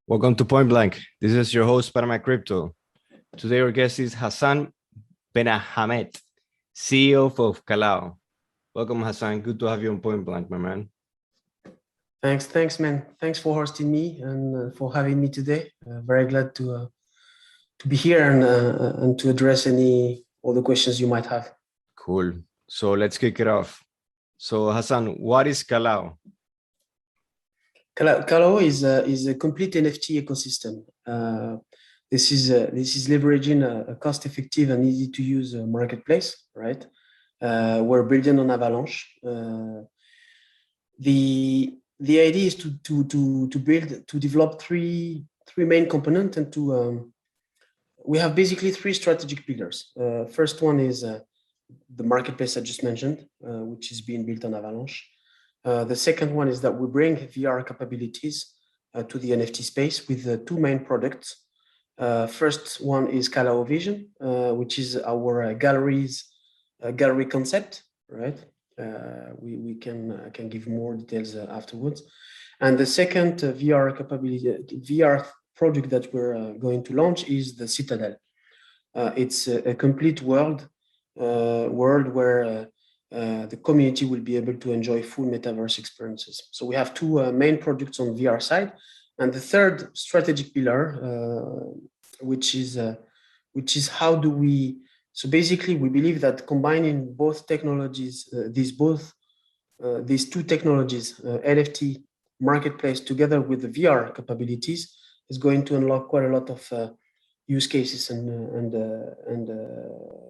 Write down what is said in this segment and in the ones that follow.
Welcome to Point Blank. This is your host, Panama Crypto. Today, our guest is Hassan Benahamed, CEO of Kalao. Welcome, Hassan. Good to have you on Point Blank, my man. Thanks, man. Thanks for hosting me and for having me today. Very glad to be here and to address all the questions you might have. Cool. So let's kick it off. So, Hassan, what is Kalao? Kalao is a complete NFT ecosystem. This is leveraging a cost-effective and easy-to-use marketplace, right? We're building on Avalanche. The idea is to develop three main components and we have basically three strategic pillars. First one is the marketplace I just mentioned, which is being built on Avalanche. The second one is that we bring VR capabilities to the NFT space with two main products. First one is Kalao Vision, which is our gallery concept, right? We can give more details afterwards. And the second VR project that we're going to launch is the Citadel. It's a complete world where the community will be able to enjoy full metaverse experiences. So we have two main products on VR side, and the third strategic pillar, which is how do we. So basically, we believe that combining both technologies, these two technologies, NFT marketplace together with the VR capabilities, is going to unlock quite a lot of use cases and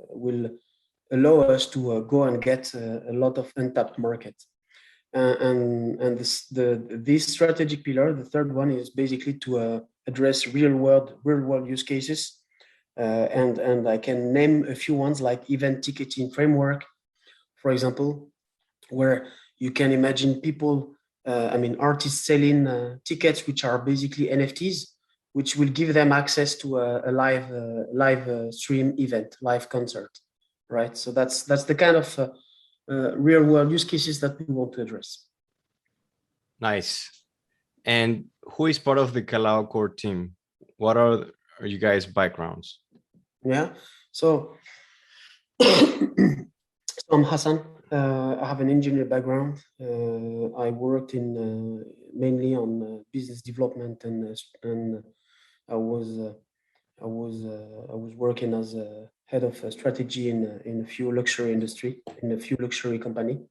will allow us to go and get a lot of untapped market. And this strategic pillar, the third one, is basically to address real world use cases. And I can name a few ones like event ticketing framework, for example, where you can imagine people, artists selling tickets, which are basically NFTs, which will give them access to a live stream event, live concert, right? So that's the kind of real world use cases that we want to address. Nice. And who is part of the Kalao core team? What are you guys' backgrounds? Yeah, so I'm Hassan. I have an engineer background. I worked in mainly on business development, and I was working as a head of strategy in a few luxury company.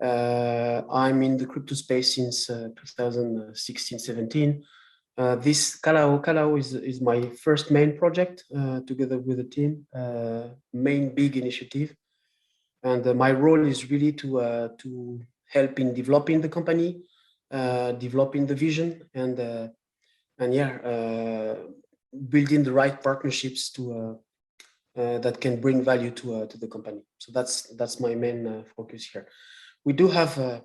I'm in the crypto space since 2016-17. This Kalao is my first main project together with the team, main big initiative, and my role is really to help in developing the company, developing the vision, and building the right partnerships that can bring value to the company. So that's my main focus here. We do have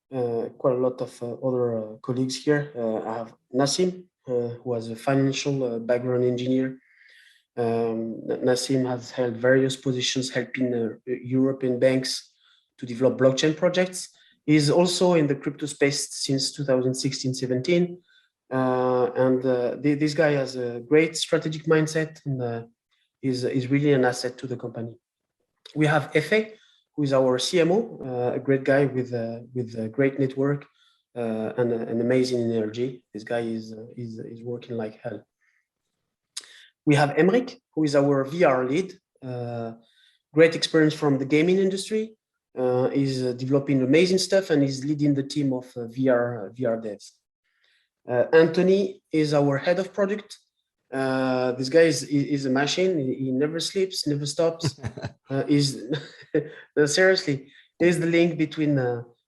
quite a lot of other colleagues here. I have Nassim, who has a financial background engineer. Nassim has held various positions helping European banks to develop blockchain projects. He's also in the crypto space since 2016-17. This guy has a great strategic mindset and is really an asset to the company. We have Efe, who is our CMO, a great guy with a great network and an amazing energy. This guy is working like hell. We have Emric, who is our VR lead. Great experience from the gaming industry. Is developing amazing stuff and is leading the team of VR devs. Anthony is our head of product. This guy is a machine. He never sleeps, never stops. Seriously, he's the link between.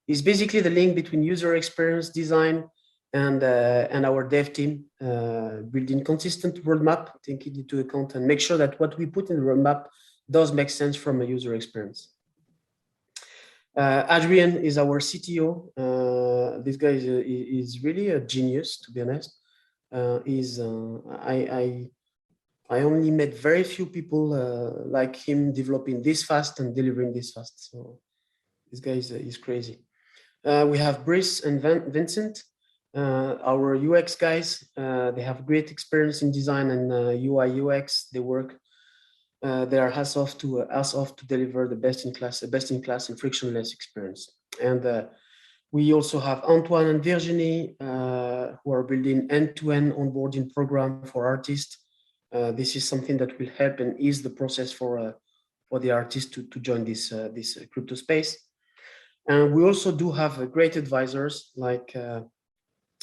He's basically the link between user experience design and our dev team, building consistent roadmap, taking into account and make sure that what we put in the roadmap does make sense from a user experience. Adrian is our CTO. This guy is really a genius, to be honest. I only met very few people like him developing this fast and delivering this fast. So this guy is crazy. We have Brice and Vincent. Our UX guys, they have great experience in design and UI UX. They work. They are hands off to deliver the best in class and frictionless experience. And we also have Antoine and Virginie, who are building end-to-end onboarding program for artists. This is something that will help and ease the process for the artists to join this crypto space. And we also do have great advisors, like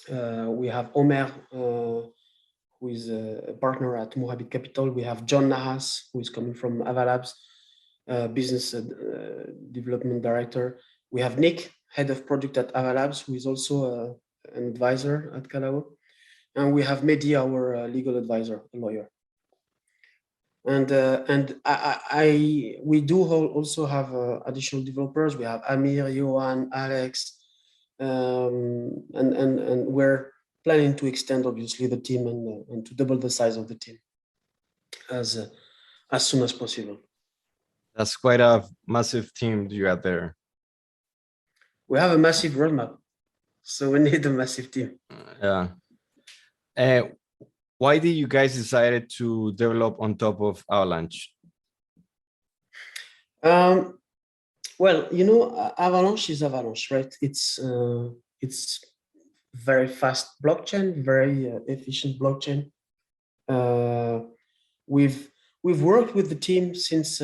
we have Omer, who is a partner at Mohabit Capital. We have John Nahas, who is coming from Avalabs, business development director. We have Nick, head of product at Avalabs, who is also an advisor at Kalao. And we have Mehdi, our legal advisor, a lawyer. And we do also have additional developers. We have Amir, Johan, Alex, and we're planning to extend obviously the team and to double the size of the team as soon as possible. That's quite a massive team you got there. We have a massive roadmap, so we need a massive team. Yeah. Why did you guys decided to develop on top of Avalanche? Well, you know, Avalanche is Avalanche, right? It's very fast blockchain, very efficient blockchain. We've worked with the team since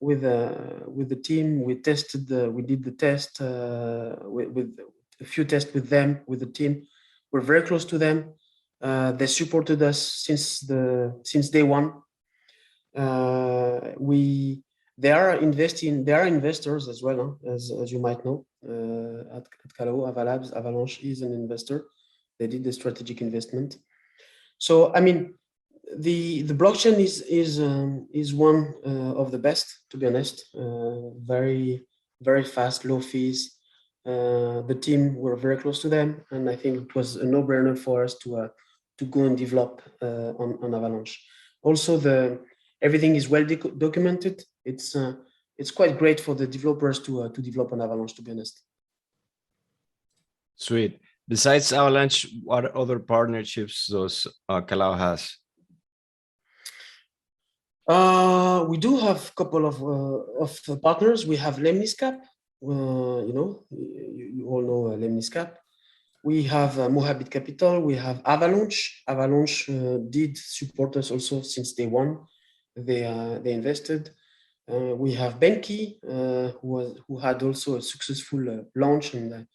with the team. We did the test with a few tests with them, with the team. We're very close to them. They supported us since day one. They are investors as well, as you might know. At Kalao, Avalanche is an investor. They did the strategic investment. So I mean, the blockchain is one of the best, to be honest. Very fast, low fees. The team, were very close to them, and I think it was a no-brainer for us to go and develop on Avalanche. Also, everything is well documented. It's quite great for the developers to develop on Avalanche, to be honest. Sweet. Besides Avalanche, what other partnerships does Kalao has? We do have a couple of partners. We have Lemniscap. You all know Lemniscap. We have Mohabit Capital. We have Avalanche. Avalanche did support us also since day one. They invested. We have Benki, who had also a successful launch, and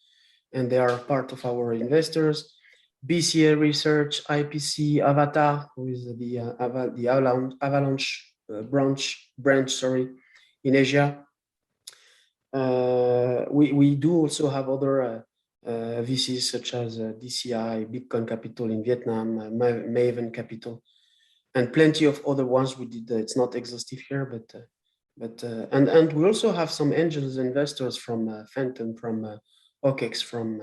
they are part of our investors. BCA Research, IPC, Avatar, who is the Avalanche branch, in Asia. We do also have other VCs such as DCI, Bitcoin Capital in Vietnam, Maven Capital, and plenty of other ones we did. It's not exhaustive here, but we also have some angels investors from Phantom, from OKEX, from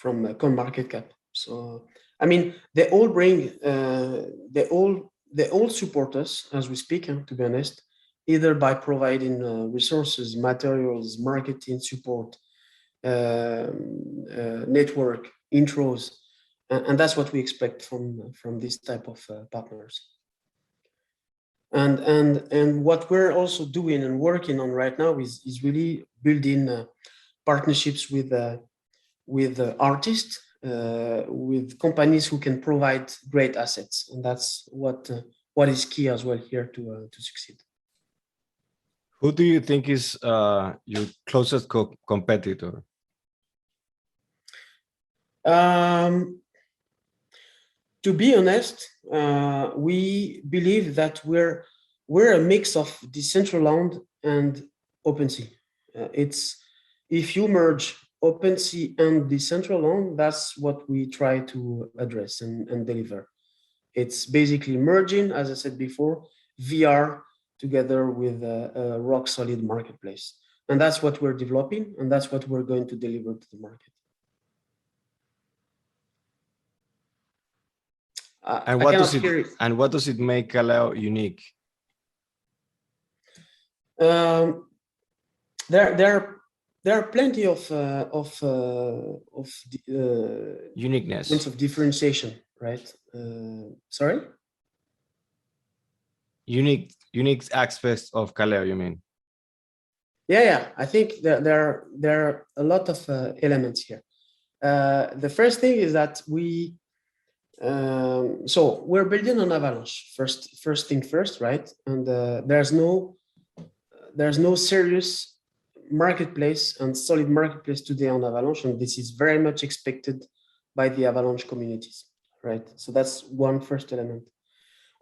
CoinMarketCap. So I mean, they all support us as we speak, to be honest, either by providing resources, materials, marketing support, network intros, and that's what we expect from this type of partners. And what we're also doing and working on right now is really building partnerships with artists, with companies who can provide great assets, and that's what is key as well here to succeed. Who do you think is your closest competitor? To be honest, we believe that we're a mix of Decentraland and OpenSea. If you merge OpenSea and Decentraland, that's what we try to address and deliver. It's basically merging, as I said before, VR together with a rock solid marketplace. And that's what we're developing, and that's what we're going to deliver to the market. And what does it make Kalao unique? There there are plenty of uniqueness, points of differentiation, right? Sorry. Unique aspects of Kalao, you mean? Yeah. I think there are a lot of elements here. The first thing is that so we're building on Avalanche first thing first, right? And there's no serious marketplace and solid marketplace today on Avalanche, and this is very much expected by the Avalanche communities, right? So that's one first element.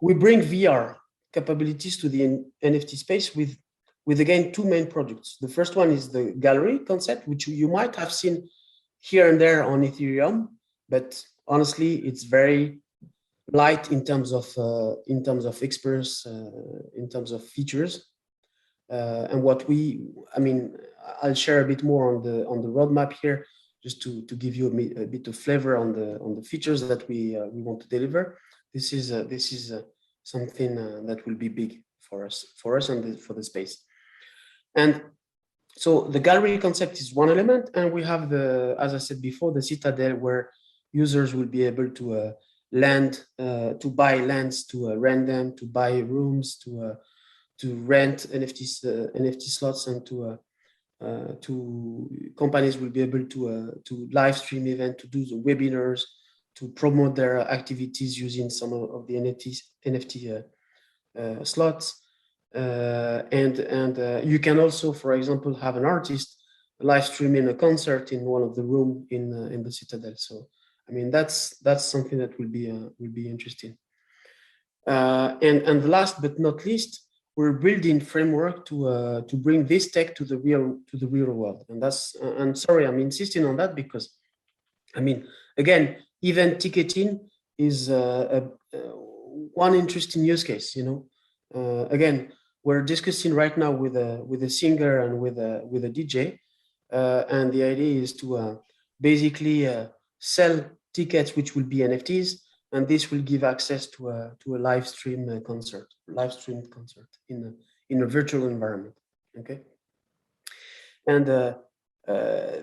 We bring VR capabilities to the NFT space with again two main products. The first one is the gallery concept, which you might have seen here and there on Ethereum, but honestly, it's very light in terms of experience, in terms of features. And I'll share a bit more on the roadmap here, just to give you a bit of flavor on the features that we want to deliver. This is something that will be big for us and for the space. And so the gallery concept is one element, and we have as I said before, the Citadel, where users will be able to land, to buy lands, to rent them, to buy rooms, to rent NFT slots, and to companies will be able to live stream event, to do the webinars, to promote their activities using some of the NFT slots. And you can also, for example, have an artist live streaming a concert in one of the room in the Citadel. So I mean, that's something that will be interesting. And last but not least, we're building framework to bring this tech to the real world. And I'm sorry, I'm insisting on that because, I mean, again, event ticketing is one interesting use case. Again, we're discussing right now with a singer and with a DJ, and the idea is to basically sell tickets which will be NFTs, and this will give access to a live streamed concert in a virtual environment. Okay, and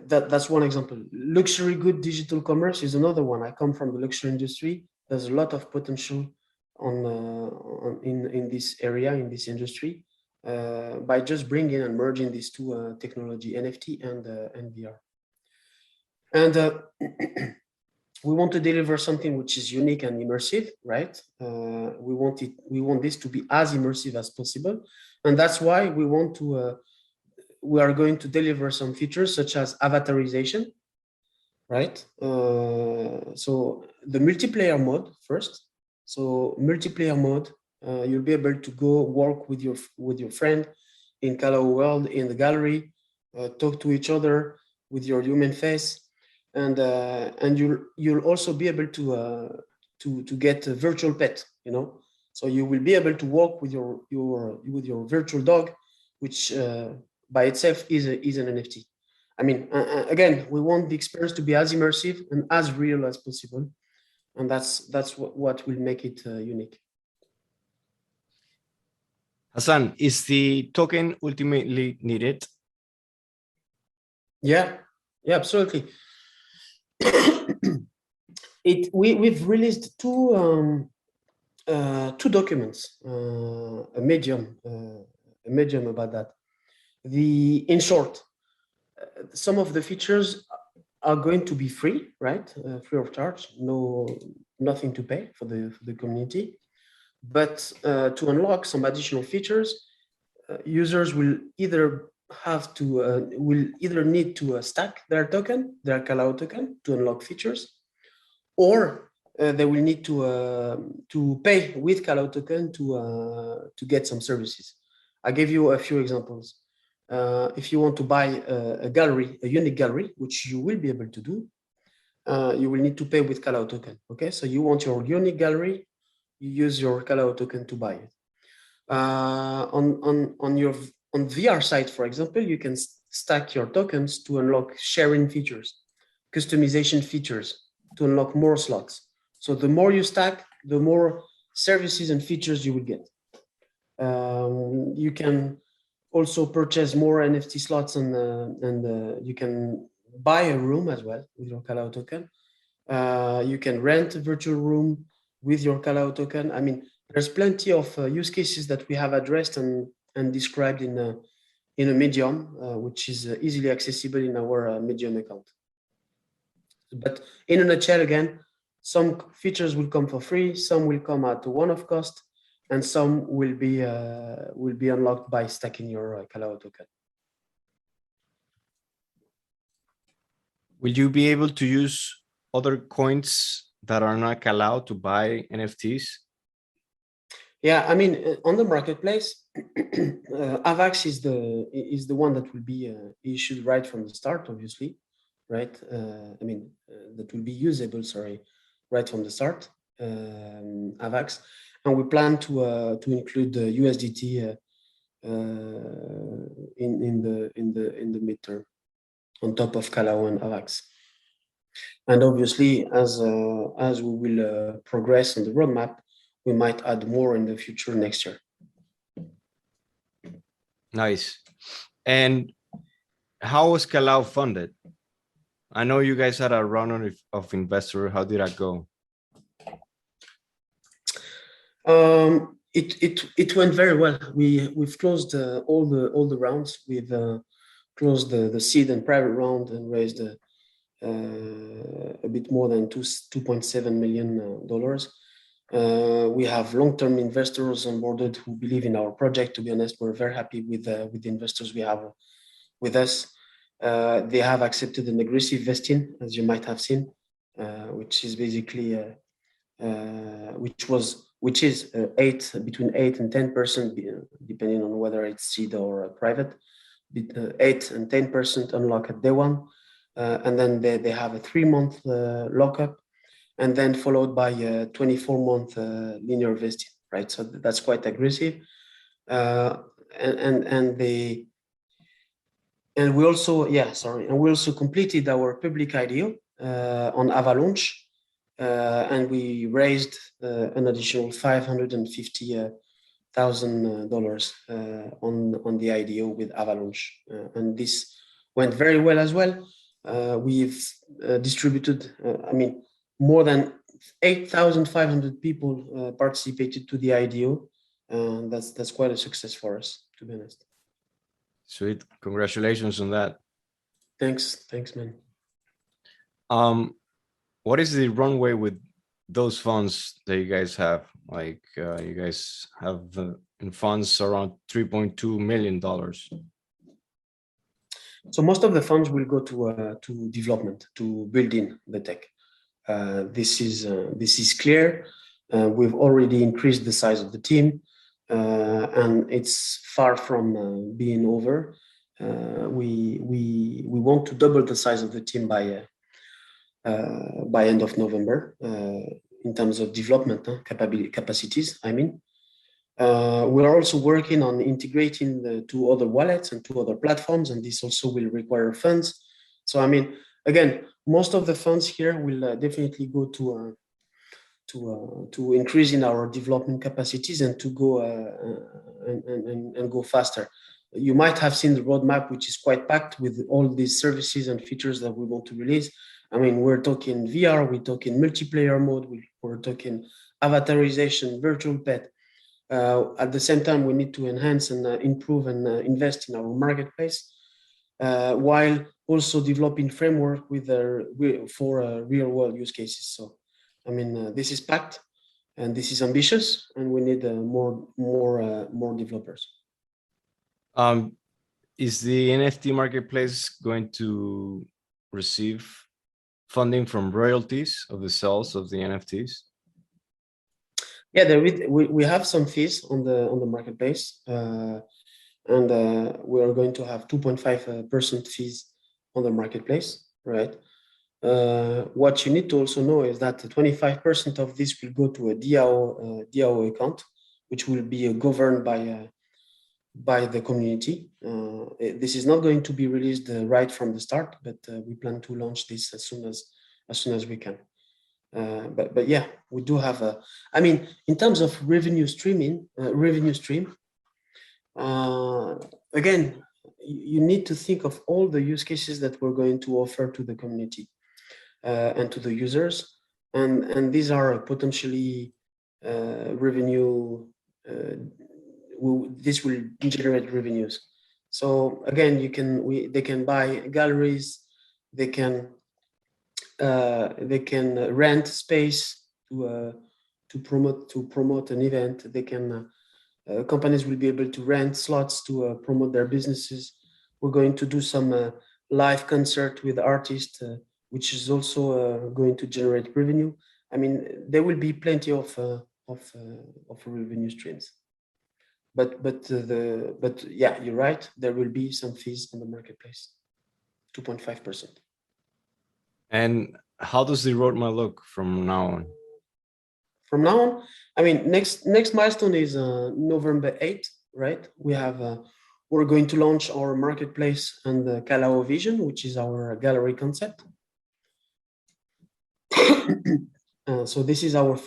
that's one example. Luxury good digital commerce is another one. I come from the luxury industry. There's a lot of potential in this area, in this industry, by just bringing and merging these two technology, NFT and VR. And we want to deliver something which is unique and immersive, right? We want this to be as immersive as possible, and that's why we are going to deliver some features such as avatarization, right? So the multiplayer mode first. So multiplayer mode, you'll be able to go work with your friend in Kalao world in the gallery, talk to each other with your human face, and you'll also be able to get a virtual pet. So you will be able to walk with your virtual dog, which by itself is an NFT. I mean, again, we want the experience to be as immersive and as real as possible, and that's what will make it unique. Hassan, is the token ultimately needed? Yeah, absolutely. We've released two documents, a medium about that. In short, some of the features are going to be free, right? Free of charge, nothing to pay for the community. But to unlock some additional features, users will either need to stack their Kalao token to unlock features, or they will need to pay with Kalao token to get some services. I gave you a few examples. If you want to buy a unique gallery, which you will be able to do, you will need to pay with Kalao token. Okay, so you want your unique gallery, you use your Kalao token to buy it. On VR side, for example, you can stack your tokens to unlock sharing features, customization features, to unlock more slots. So the more you stack, the more services and features you will get. You can also purchase more NFT slots, and you can buy a room as well with your Kalao token. You can rent a virtual room with your Kalao token. I mean, there's plenty of use cases that we have addressed and described in a Medium, which is easily accessible in our Medium account. But in a nutshell, again, some features will come for free, some will come at one-off cost, and some will be unlocked by stacking your Kalao token. Will you be able to use other coins that are not Kalao to buy NFTs? Yeah, I mean, on the marketplace, AVAX is the one that will be issued right from the start, obviously, right? That will be usable, right from the start, AVAX, and we plan to include the USDT in the midterm on top of Kalao and AVAX. And obviously, as we will progress on the roadmap, we might add more in the future next year. Nice. And how was Kalao funded? I know you guys had a round of investor. How did that go? It went very well. We've closed all the rounds. We've closed the seed and private round and raised a bit more than $2.7 million. We have long-term investors onboarded who believe in our project. To be honest, we're very happy with the investors we have with us. They have accepted an aggressive vesting, as you might have seen, which is basically which is between 8 and 10%, depending on whether it's seed or private. 8 and 10% unlock at day one, and then they have a 3-month lockup, and then followed by a 24-month linear vesting, right? So that's quite aggressive. And we also completed our public IDO on Avalanche, and we raised an additional $550,000 on the IDO with Avalanche, and this went very well as well. We've distributed, more than 8,500 people participated to the IDO, and that's quite a success for us, to be honest. Sweet, congratulations on that. Thanks, man. What is the runway with those funds that you guys have? Like you guys have in funds around $3.2 million. So most of the funds will go to development, to building the tech. This is clear. We've already increased the size of the team, and it's far from being over. We want to double the size of the team by end of November in terms of development capacities. We are also working on integrating the 2 other wallets and 2 other platforms, and this also will require funds. So again, most of the funds here will definitely go to increasing our development capacities and to go and go faster. You might have seen the roadmap, which is quite packed with all these services and features that we want to release. We're talking VR, we're talking multiplayer mode, we're talking avatarization, virtual pet. At the same time, we need to enhance and improve and invest in our marketplace, while also developing framework for real-world use cases. So, this is packed, and this is ambitious, and we need more developers. Is the NFT marketplace going to receive funding from royalties of the sales of the NFTs? Yeah, we have some fees on the marketplace, and we are going to have 2.5% fees on the marketplace, right? What you need to also know is that 25% of this will go to a DAO account, which will be governed by the community. This is not going to be released right from the start, but we plan to launch this as soon as we can. But yeah, we do have in terms of revenue stream, again, you need to think of all the use cases that we're going to offer to the community and to the users, and these are potentially revenue. This will generate revenues. So again, they can buy galleries, they can rent space to promote an event. They can companies will be able to rent slots to promote their businesses. We're going to do some live concert with artists, which is also going to generate revenue. I mean, there will be plenty of revenue streams. But yeah, you're right. There will be some fees on the marketplace, 2.5%. And how does the roadmap look from now on? From now on, I mean, next milestone is November 8th, right? We're going to launch our marketplace and the Kalao vision, which is our gallery concept. So this is our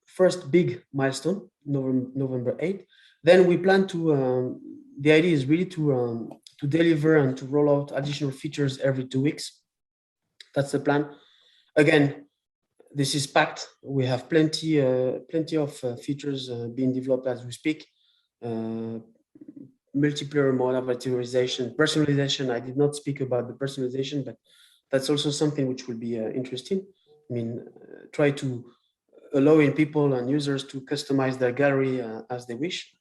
first big milestone, November 8th. Then we plan to, the idea is really to deliver and to roll out additional features every 2 weeks. That's the plan. Again, this is packed. We have plenty of features being developed as we speak. Multiplayer mode avatization, personalization. I did not speak about the personalization, but that's also something which will be interesting. I mean, try to allowing people and users to customize their gallery as they wish.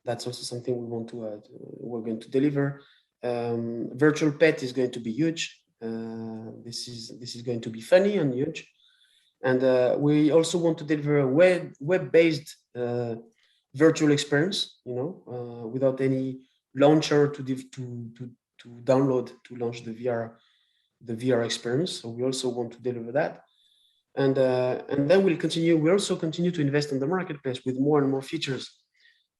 That's also something we're going to deliver. Virtual pet is going to be huge. This is going to be funny and huge. And we also want to deliver a web-based virtual experience, without any launcher to download to launch the VR experience. So we also want to deliver that. And then we'll also continue to invest in the marketplace with more and more features.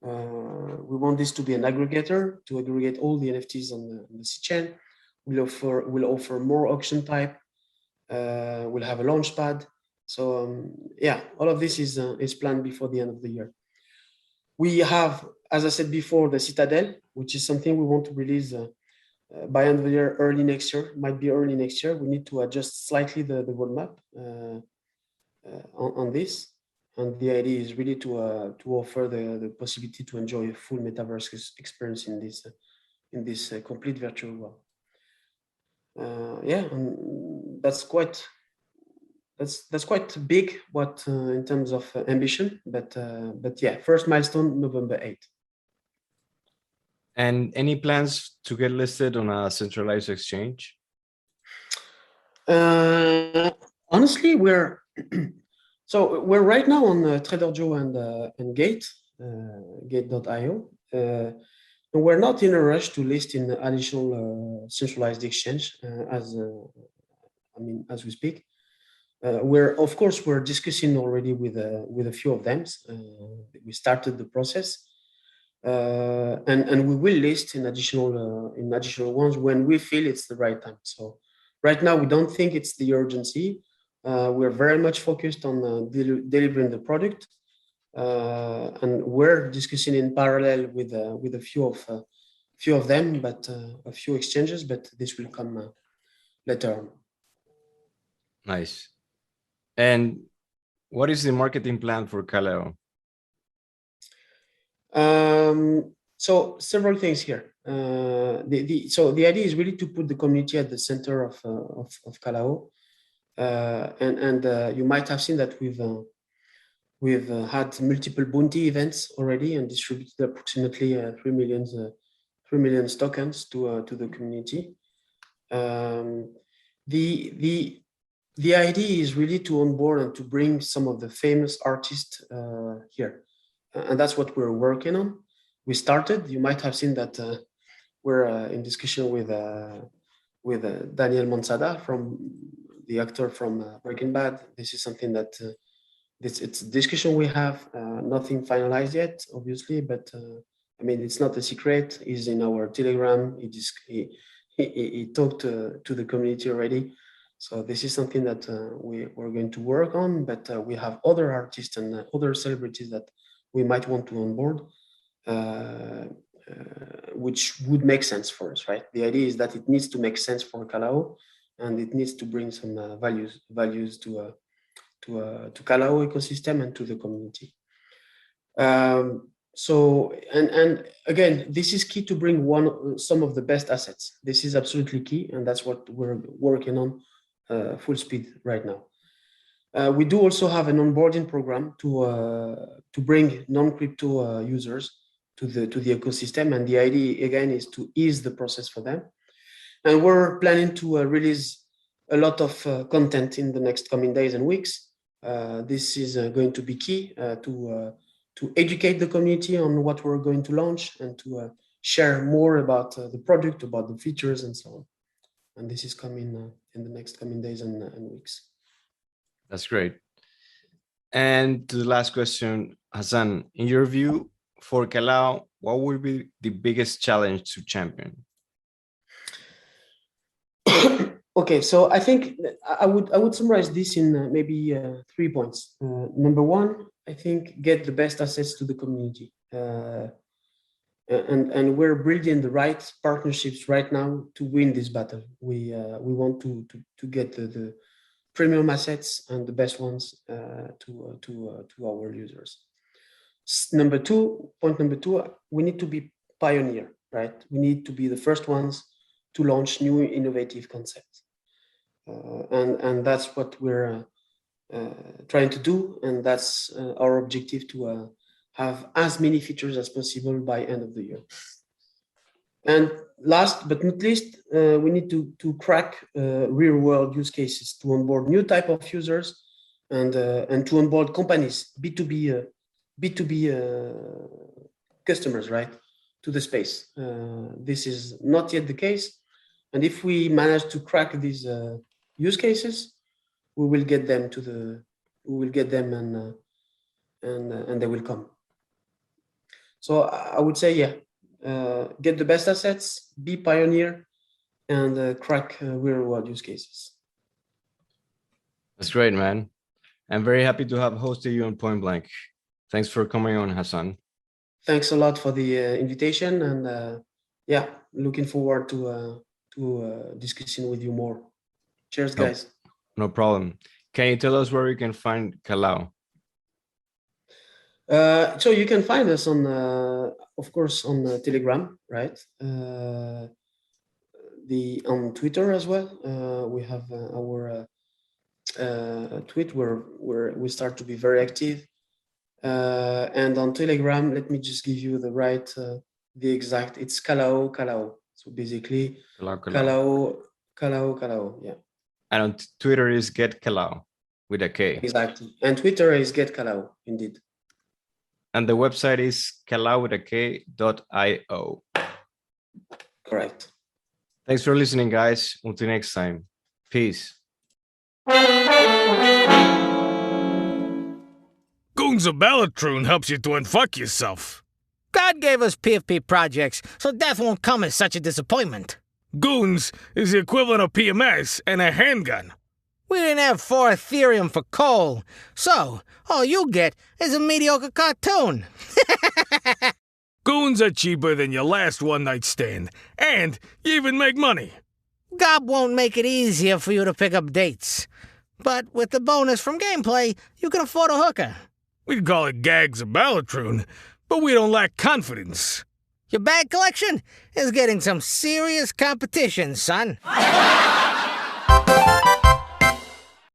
We want this to be an aggregator to aggregate all the NFTs on the C-chain. We'll offer more auction type. We'll have a launch pad. So yeah, all of this is planned before the end of the year. We have, as I said before, the Citadel, which is something we want to release by end of the year, early next year. Might be early next year. We need to adjust slightly the roadmap on this. And the idea is really to offer the possibility to enjoy a full metaverse experience in this complete virtual world. Yeah, and that's quite big. What in terms of ambition, but yeah, first milestone November 8th. And any plans to get listed on a centralized exchange? Honestly, we're right now on Trader Joe and Gate.io. We're not in a rush to list in additional centralized exchange as we speak. We're discussing already with a few of them. We started the process, and we will list in additional ones when we feel it's the right time. So right now we don't think it's the urgency. We're very much focused on delivering the product, and we're discussing in parallel with a few of them, but a few exchanges. But this will come later on. Nice. And what is the marketing plan for Kalao? So several things here. So the idea is really to put the community at the center of Kalao, and you might have seen that we've had multiple bounty events already and distributed approximately 3 million tokens to the community. The idea is really to onboard and to bring some of the famous artists here, and that's what we're working on. We started. You might have seen that we're in discussion with Daniel Monsada, from the actor from Breaking Bad. This is something that it's a discussion we have. Nothing finalized yet, obviously, but I mean, it's not a secret. He's in our Telegram. He talked to the community already. So this is something that we're going to work on, but we have other artists and other celebrities that we might want to onboard. which would make sense for us, right? The idea is that it needs to make sense for Kalao, and it needs to bring some values to Kalao ecosystem and to the community. So again, this is key to bring some of the best assets. This is absolutely key, and that's what we're working on full speed right now. We do also have an onboarding program to bring non-crypto users to the ecosystem, and the idea again is to ease the process for them. And we're planning to release a lot of content in the next coming days and weeks. This is going to be key to educate the community on what we're going to launch and to share more about the product, about the features, and so on. And this is coming in the next coming days and weeks. That's great. And to the last question, Hassan, in your view, for Kalao, what would be the biggest challenge to champion? Okay, so I think I would summarize this in maybe 3 points. Number one, I think get the best assets to the community, and we're building the right partnerships right now to win this battle. We want to get the premium assets and the best ones to our users. Point number two, we need to be pioneer, right? We need to be the first ones to launch new innovative concepts. And that's what we're trying to do, and that's our objective to have as many features as possible by end of the year. And last but not least, we need to crack real-world use cases to onboard new type of users and to onboard companies, B2B customers, right, to the space. This is not yet the case, and if we manage to crack these use cases, we will get them and they will come. So I would say, yeah, get the best assets, be pioneer, and crack real-world use cases. That's great, man. I'm very happy to have hosted you on Point Blank. Thanks for coming on, Hassan. Thanks a lot for the invitation, and yeah, looking forward to discussing with you more. Cheers, guys. No problem. Can you tell us where we can find Kalao? So you can find us on, of course, on Telegram, right? On Twitter as well. We have our tweet where we start to be very active. And on Telegram, let me just give you the exact. It's Kalao. So basically, Kalao. Yeah. And on Twitter is Get Kalao with a K. Exactly. And Twitter is Get Kalao, indeed. And the website is kalao.io. Correct. Thanks for listening, guys. Until next time. Peace. Goons of Ballatroon helps you to unfuck yourself. God gave us PFP projects, so death won't come as such a disappointment. Goons is the equivalent of PMS and a handgun. We didn't have 4 Ethereum for coal, so all you get is a mediocre cartoon. Goons are cheaper than your last one-night stand, and you even make money. Gob won't make it easier for you to pick up dates. But with the bonus from gameplay, you can afford a hooker. We'd call it gags of Ballatroon, but we don't lack confidence. Your bag collection is getting some serious competition, son.